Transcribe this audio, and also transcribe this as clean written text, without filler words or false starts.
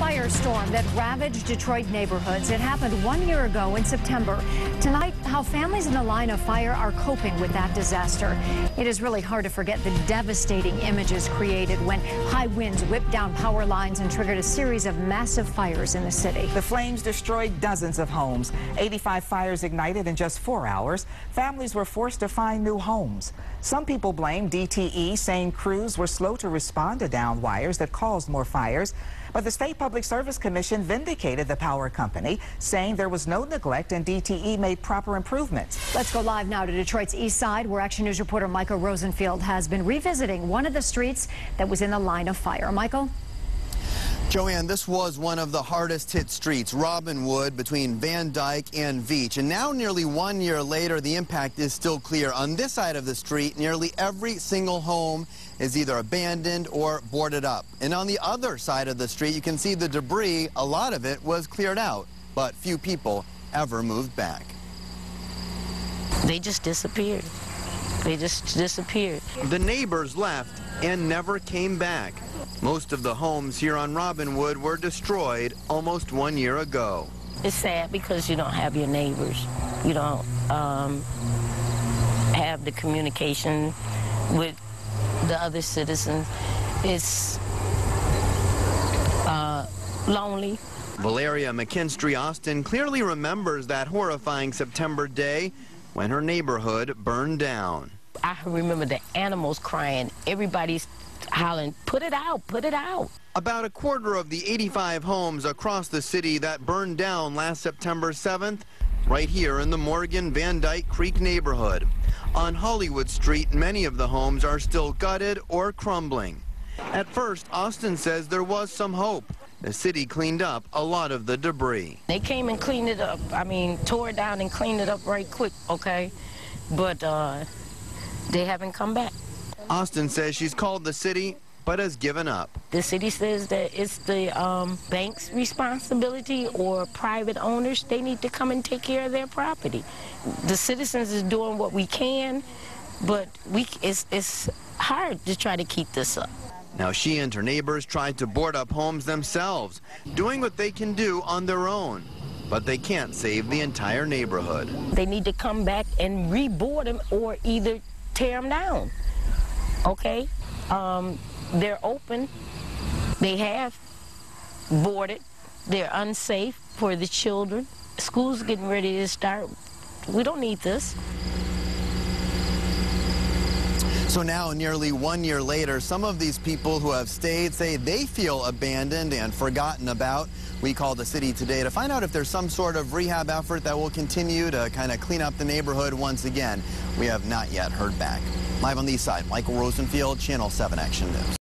firestorm that ravaged Detroit neighborhoods. It happened 1 year ago in September. Tonight, how families in the line of fire are coping with that disaster. It is really hard to forget the devastating images created when high winds whipped down power lines and triggered a series of massive fires in the city. The flames destroyed dozens of homes. 85 fires ignited in just 4 hours. Families were forced to find new homes. Some people blame DTE, saying crews were slow to respond to downed wires that caused more fires. But the State Public Service Commission vindicated the power company, saying there was no neglect and DTE made proper improvements. Let's go live now to Detroit's east side, where Action News reporter Michael Rosenfield has been revisiting one of the streets that was in the line of fire. Michael? Joanne, this was one of the hardest hit streets, Robinwood, between Van Dyke and Veach. And now, nearly 1 year later, the impact is still clear. On this side of the street, nearly every single home is either abandoned or boarded up. And on the other side of the street, you can see the debris. A lot of it was cleared out, but few people ever moved back. They just disappeared. They just disappeared. The neighbors left and never came back. Most of the homes here on Robinwood were destroyed almost 1 year ago. It's sad because you don't have your neighbors. You don't have the communication with the other citizens. It's lonely. Valeria McKinstry Austin clearly remembers that horrifying September day when her neighborhood burned down. I remember the animals crying. Everybody's hollering, "Put it out, put it out." About a quarter of the 85 homes across the city that burned down last September 7th, right here in the Morgan Van Dyke Creek neighborhood. On Hollywood Street, many of the homes are still gutted or crumbling. At first, Austin says there was some hope. The city cleaned up a lot of the debris. They came and cleaned it up. I mean, tore it down and cleaned it up right quick, okay? But they haven't come back. Austin says she's called the city, but has given up. The city says that it's the bank's responsibility or private owners. They need to come and take care of their property. The citizens is doing what we can, but it's hard to try to keep this up. Now she and her neighbors tried to board up homes themselves, doing what they can do on their own. But they can't save the entire neighborhood. They need to come back and reboard them or either tear them down. Okay? They're open. They have boarded. They're unsafe for the children. School's getting ready to start. We don't need this. So now, nearly 1 year later, some of these people who have stayed say they feel abandoned and forgotten about. We called the city today to find out if there's some sort of rehab effort that will continue to kind of clean up the neighborhood once again. We have not yet heard back. Live on the east side, Michael Rosenfield, Channel 7 Action News.